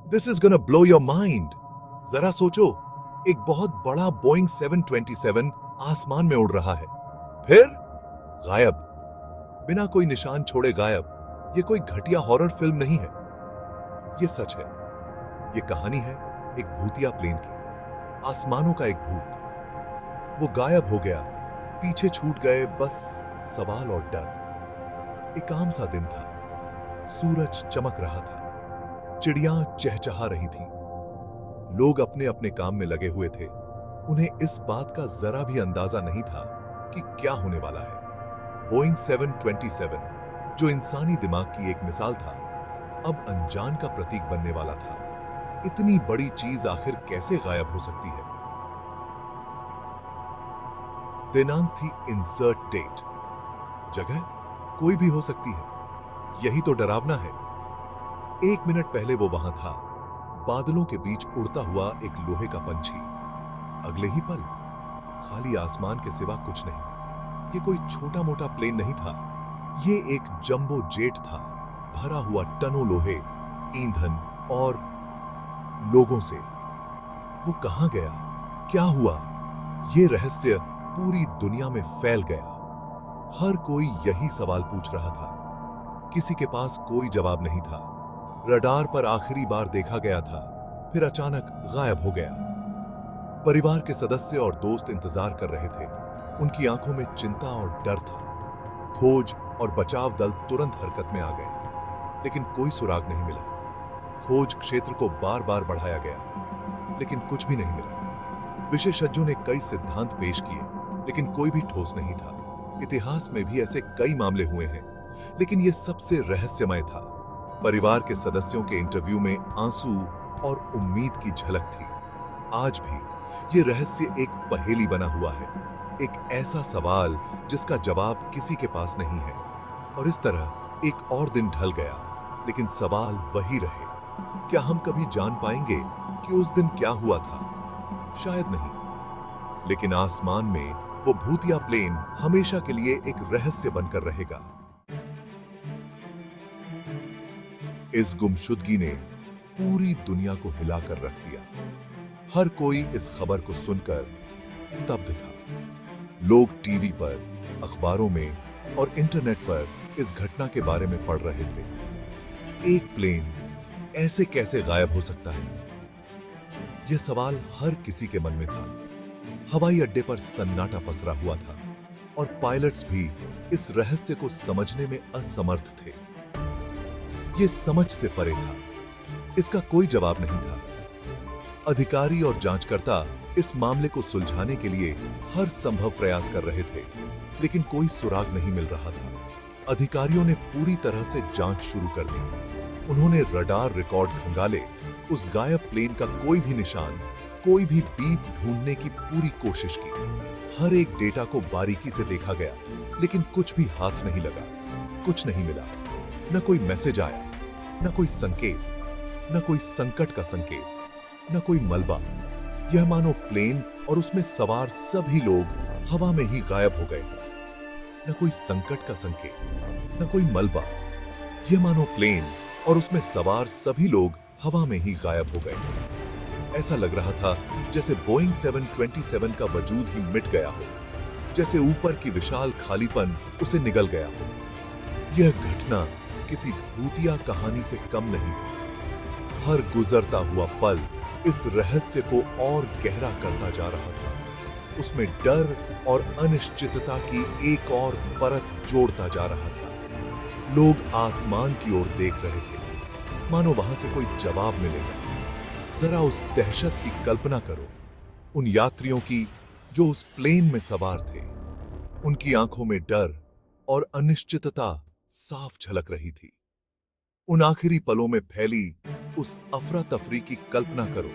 This is gonna blow your mind. जरा सोचो, एक बहुत बड़ा बोइंग 727 आसमान में उड़ रहा है, फिर गायब, बिना कोई निशान छोड़े गायब। ये कोई घटिया हॉरर फिल्म नहीं है, ये सच है। ये कहानी है एक भूतिया प्लेन की। आसमानों का एक भूत, वो गायब हो गया, पीछे छूट गए बस सवाल और डर। एक आम सा दिन था, सूरज चमक रहा था, चिड़ियां चहचहा रही थीं, लोग अपने अपने काम में लगे हुए थे। उन्हें इस बात का जरा भी अंदाजा नहीं था कि क्या होने वाला है। बोइंग 727, जो इंसानी दिमाग की एक मिसाल था, अब अनजान का प्रतीक बनने वाला था। इतनी बड़ी चीज आखिर कैसे गायब हो सकती है? दिनांक थी इंसर्ट डेट, जगह कोई भी हो सकती है। यही तो डरावना है। 1 मिनट पहले वो वहां था, बादलों के बीच उड़ता हुआ एक लोहे का पंछी। अगले ही पल खाली आसमान के सिवा कुछ नहीं। ये कोई छोटा मोटा प्लेन नहीं था, ये एक जंबो जेट था, भरा हुआ टनों लोहे, ईंधन और लोगों से। वो कहां गया, क्या हुआ? ये रहस्य पूरी दुनिया में फैल गया। हर कोई यही सवाल पूछ रहा था, किसी के पास कोई जवाब नहीं था। रडार पर आखिरी बार देखा गया था, फिर अचानक गायब हो गया। परिवार के सदस्य और दोस्त इंतजार कर रहे थे, उनकी आंखों में चिंता और डर था। खोज और बचाव दल तुरंत हरकत में आ गए, लेकिन कोई सुराग नहीं मिला। खोज क्षेत्र को बार बार बढ़ाया गया, लेकिन कुछ भी नहीं मिला। विशेषज्ञों ने कई सिद्धांत पेश किए, लेकिन कोई भी ठोस नहीं था। इतिहास में भी ऐसे कई मामले हुए हैं, लेकिन यह सबसे रहस्यमय था। परिवार के सदस्यों के इंटरव्यू में आंसू और उम्मीद की झलक थी। आज भी यह रहस्य एक पहेली बना हुआ है, एक ऐसा सवाल जिसका जवाब किसी के पास नहीं है। और इस तरह एक और दिन ढल गया, लेकिन सवाल वही रहे। क्या हम कभी जान पाएंगे कि उस दिन क्या हुआ था? शायद नहीं, लेकिन आसमान में वो भूतिया प्लेन हमेशा के लिए एक रहस्य बनकर रहेगा। इस गुमशुदगी ने पूरी दुनिया को हिलाकर रख दिया। हर कोई इस खबर को सुनकर स्तब्ध था। लोग टीवी पर, अखबारों में और इंटरनेट पर इस घटना के बारे में पढ़ रहे थे। एक प्लेन ऐसे कैसे गायब हो सकता है? यह सवाल हर किसी के मन में था। हवाई अड्डे पर सन्नाटा पसरा हुआ था और पायलट्स भी इस रहस्य को समझने में असमर्थ थे। यह समझ से परे था, इसका कोई जवाब नहीं था। अधिकारी और जांचकर्ता इस मामले को सुलझाने के लिए हर संभव प्रयास कर रहे थे, लेकिन कोई सुराग नहीं मिल रहा था। अधिकारियों ने पूरी तरह से जांच शुरू कर दी। उन्होंने रडार रिकॉर्ड खंगाले, उस गायब प्लेन का कोई भी निशान, कोई भी बीप ढूंढने की पूरी कोशिश की। हर एक डेटा को बारीकी से देखा गया, लेकिन कुछ भी हाथ नहीं लगा। कुछ नहीं मिला। न कोई मैसेज आया, न कोई संकेत, न कोई संकट का संकेत, न कोई मलबा। यह मानो प्लेन और उसमें सवार सभी लोग हवा में ही गायब हो गए। न कोई संकट का संकेत, न कोई मलबा। यह मानो प्लेन और उसमें सवार सभी लोग हवा में ही गायब हो गए। ऐसा लग रहा था जैसे बोइंग 727 का वजूद ही मिट गया हो, जैसे ऊपर की विशाल खालीपन उसे निगल गया हो। यह घटना किसी भूतिया कहानी से कम नहीं थी। हर गुजरता हुआ पल इस रहस्य को और गहरा करता जा रहा था। उसमें डर और अनिश्चितता की एक और परत जोड़ता जा रहा था। लोग आसमान की ओर देख रहे थे, मानो वहां से कोई जवाब मिलेगा। जरा उस दहशत की कल्पना करो, उन यात्रियों की जो उस प्लेन में सवार थे। उनकी आंखों में डर और अनिश्चितता साफ झलक रही थी। उन आखिरी पलों में फैली उस अफरा तफरी की कल्पना करो।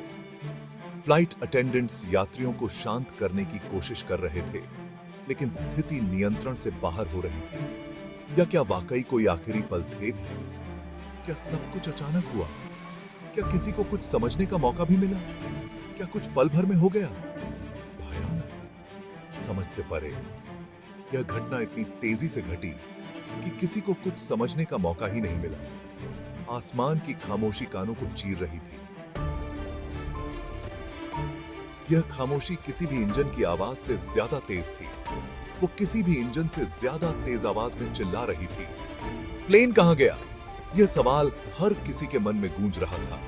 फ्लाइट अटेंडेंट्स यात्रियों को शांत करने की कोशिश कर रहे थे, लेकिन स्थिति नियंत्रण से बाहर हो रही थी। या क्या वाकई कोई आखिरी पल थे भी? क्या सब कुछ अचानक हुआ? क्या किसी को कुछ समझने का मौका भी मिला? क्या कुछ पल भर में हो गया? भयानक, समझ से परे। यह घटना इतनी तेजी से घटी कि किसी को कुछ समझने का मौका ही नहीं मिला। आसमान की खामोशी कानों को चीर रही थी। यह खामोशी किसी भी इंजन की आवाज से ज्यादा तेज थी। वो किसी भी इंजन से ज्यादा तेज आवाज में चिल्ला रही थी। प्लेन कहां गया? यह सवाल हर किसी के मन में गूंज रहा था।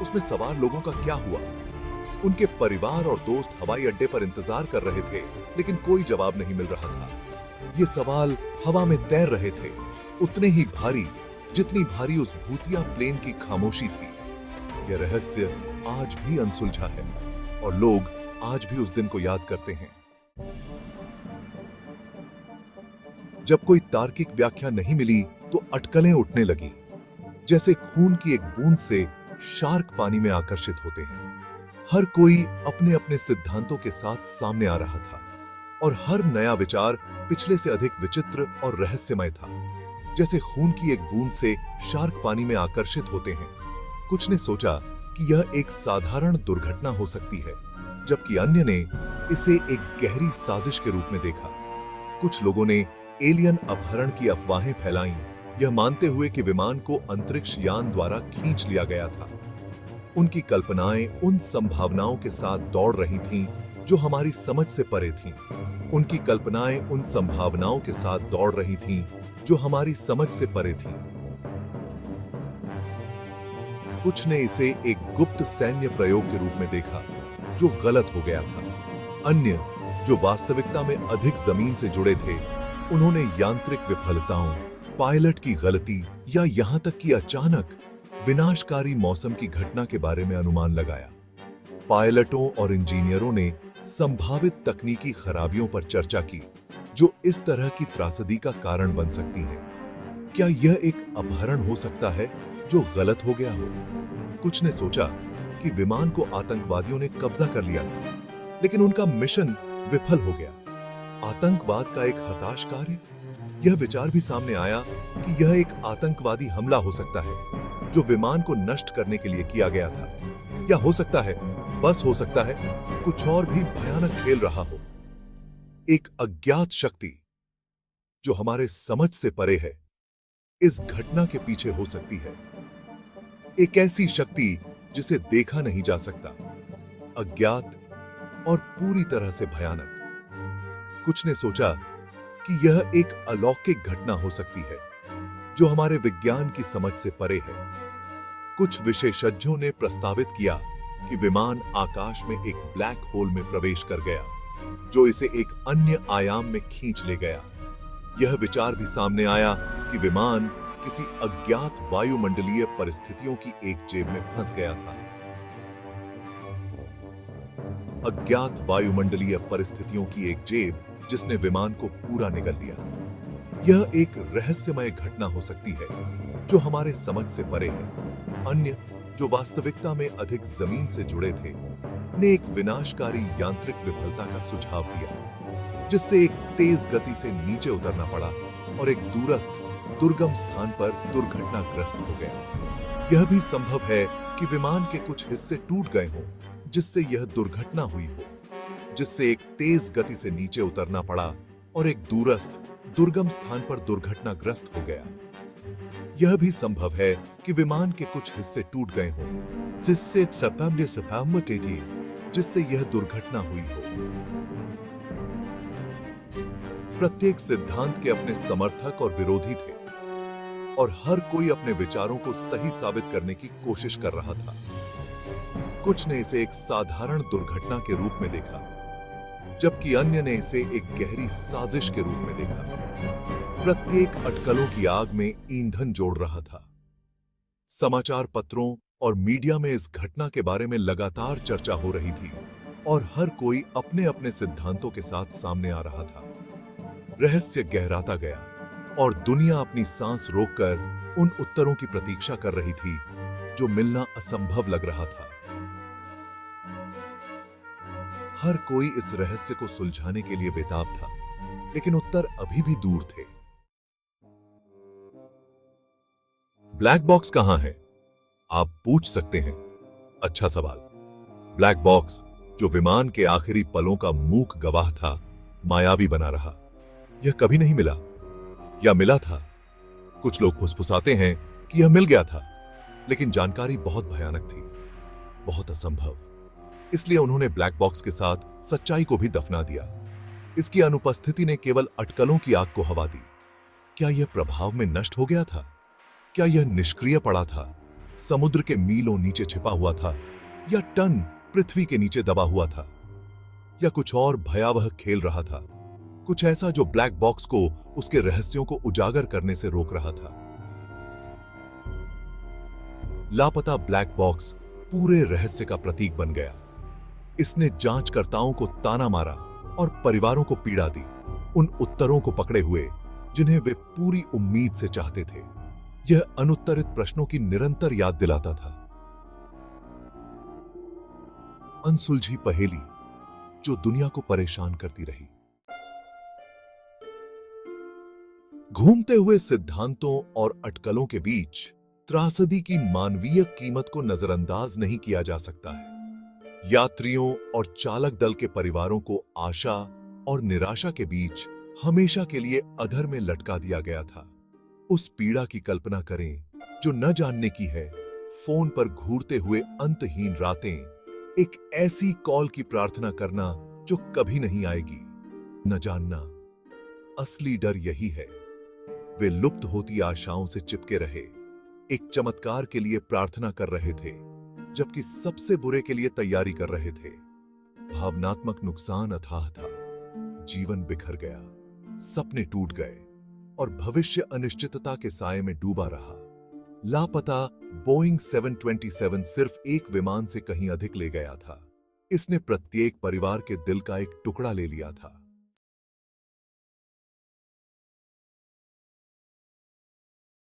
उसमें सवार लोगों का क्या हुआ? उनके परिवार और दोस्त हवाई अड्डे पर इंतजार कर रहे थे, लेकिन कोई जवाब नहीं मिल रहा था। ये सवाल हवा में तैर रहे थे, उतने ही भारी जितनी भारी उस भूतिया प्लेन की खामोशी थी। यह रहस्य आज भी अनसुलझा है और लोग आज भी उस दिन को याद करते हैं। जब कोई तार्किक व्याख्या नहीं मिली तो अटकलें उठने लगी। जैसे खून की एक बूंद से शार्क पानी में आकर्षित होते हैं। हर कोई अपने अपने सिद्धांतों के साथ सामने आ रहा था और हर नया विचार पिछले से अधिक विचित्र और रहस्यमय था। जैसे खून की एक बूंद से शार्क पानी में आकर्षित होते हैं। कुछ ने सोचा कि यह एक साधारण दुर्घटना हो सकती है, जबकि अन्य ने इसे एक गहरी साजिश के रूप में देखा। कुछ लोगों ने एलियन अपहरण की अफवाहें फैलाईं, यह मानते हुए कि विमान को अंतरिक्ष यान द्वारा खींच लिया गया था। उनकी कल्पनाएं उन संभावनाओं के साथ दौड़ रही थीं जो हमारी समझ से परे थीं। उनकी कल्पनाएं उन संभावनाओं के साथ दौड़ रही थीं जो हमारी समझ से परे थीं। कुछ ने इसे एक गुप्त सैन्य प्रयोग के रूप में देखा जो गलत हो गया था। अन्य, जो वास्तविकता में अधिक जमीन से जुड़े थे, उन्होंने यांत्रिक विफलताओं, पायलट की गलती या यहां तक कि अचानक विनाशकारी मौसम की घटना के बारे में अनुमान लगाया। पायलटों और इंजीनियरों ने संभावित तकनीकी खराबियों पर चर्चा की जो इस तरह की त्रासदी का कारण बन सकती हैं। क्या यह एक अपहरण हो सकता है जो गलत हो गया हो? कुछ ने सोचा कि विमान को आतंकवादियों ने कब्जा कर लिया था, लेकिन उनका मिशन विफल हो गया। आतंकवाद का एक हताश कार्य? यह विचार भी सामने आया कि यह एक आतंकवादी हमला हो सकता है जो विमान को नष्ट करने के लिए किया गया था। या हो सकता है, बस हो सकता है, कुछ और भी भयानक खेल रहा हो। एक अज्ञात शक्ति जो हमारे समझ से परे है, इस घटना के पीछे हो सकती है। एक ऐसी शक्ति जिसे देखा नहीं जा सकता, अज्ञात और पूरी तरह से भयानक। कुछ ने सोचा कि यह एक अलौकिक घटना हो सकती है जो हमारे विज्ञान की समझ से परे है। कुछ विशेषज्ञों ने प्रस्तावित किया कि विमान आकाश में एक ब्लैक होल में प्रवेश कर गया जो इसे एक अन्य आयाम में खींच ले गया। यह विचार भी सामने आया कि विमान किसी अज्ञात वायुमंडलीय परिस्थितियों की एक जेब में फंस गया था। अज्ञात वायुमंडलीय परिस्थितियों की एक जेब जिसने विमान को पूरा निगल लिया। यह एक रहस्यमय घटना हो सकती है जो हमारे समझ से परे है। अन्य, जो वास्तविकता में अधिक जमीन से जुड़े थे, ने एक विनाशकारी यांत्रिक विफलता का सुझाव दिया जिससे एक तेज गति से नीचे उतरना पड़ा और एक दूरस्थ दुर्गम स्थान पर दुर्घटनाग्रस्त हो गया। यह भी संभव है कि विमान के कुछ हिस्से टूट गए हों जिससे यह दुर्घटना हुई हो, जिससे एक तेज गति से नीचे उतरना पड़ा और एक दूरस्थ दुर्गम स्थान पर दुर्घटनाग्रस्त हो गया। यह भी संभव है कि विमान के कुछ हिस्से टूट गए हों जिससे यह दुर्घटना हुई हो। प्रत्येक सिद्धांत के अपने समर्थक और विरोधी थे और हर कोई अपने विचारों को सही साबित करने की कोशिश कर रहा था। कुछ ने इसे एक साधारण दुर्घटना के रूप में देखा, जबकि अन्य ने इसे एक गहरी साजिश के रूप में देखा। प्रत्येक अटकलों की आग में ईंधन जोड़ रहा था। समाचार पत्रों और मीडिया में इस घटना के बारे में लगातार चर्चा हो रही थी और हर कोई अपने अपने सिद्धांतों के साथ सामने आ रहा था। रहस्य गहराता गया और दुनिया अपनी सांस रोककर उन उत्तरों की प्रतीक्षा कर रही थी जो मिलना असंभव लग रहा था। हर कोई इस रहस्य को सुलझाने के लिए बेताब था, लेकिन उत्तर अभी भी दूर थे। ब्लैक बॉक्स कहां है? आप पूछ सकते हैं। अच्छा सवाल। ब्लैक बॉक्स, जो विमान के आखिरी पलों का मूक गवाह था, मायावी बना रहा। यह कभी नहीं मिला, या मिला था। कुछ लोग फुसफुसाते हैं कि यह मिल गया था, लेकिन जानकारी बहुत भयानक थी, बहुत असंभव। इसलिए उन्होंने ब्लैक बॉक्स के साथ सच्चाई को भी दफना दिया। इसकी अनुपस्थिति ने केवल अटकलों की आग को हवा दी। क्या यह प्रभाव में नष्ट हो गया था? क्या यह निष्क्रिय पड़ा था, समुद्र के मीलों नीचे छिपा हुआ था, या टन पृथ्वी के नीचे दबा हुआ था, या कुछ और भयावह खेल रहा था, कुछ ऐसा जो ब्लैक बॉक्स को उसके रहस्यों को उजागर करने से रोक रहा था? लापता ब्लैक बॉक्स पूरे रहस्य का प्रतीक बन गया। इसने जांचकर्ताओं को ताना मारा और परिवारों को पीड़ा दी, उन उत्तरों को पकड़े हुए जिन्हें वे पूरी उम्मीद से चाहते थे। यह अनुत्तरित प्रश्नों की निरंतर याद दिलाता था, अनसुलझी पहेली जो दुनिया को परेशान करती रही। घूमते हुए सिद्धांतों और अटकलों के बीच त्रासदी की मानवीय कीमत को नजरअंदाज नहीं किया जा सकता है। यात्रियों और चालक दल के परिवारों को आशा और निराशा के बीच हमेशा के लिए अधर में लटका दिया गया था। उस पीड़ा की कल्पना करें जो न जानने की है, फोन पर घूरते हुए अंतहीन रातें, एक ऐसी कॉल की प्रार्थना करना जो कभी नहीं आएगी। न जानना, असली डर यही है। वे लुप्त होती आशाओं से चिपके रहे, एक चमत्कार के लिए प्रार्थना कर रहे थे, जबकि सबसे बुरे के लिए तैयारी कर रहे थे। भावनात्मक नुकसान अथाह था, जीवन बिखर गया, सपने टूट गए और भविष्य अनिश्चितता के साए में डूबा रहा। लापता बोइंग 727 सिर्फ एक विमान से कहीं अधिक ले गया था। इसने प्रत्येक परिवार के दिल का एक टुकड़ा ले लिया था।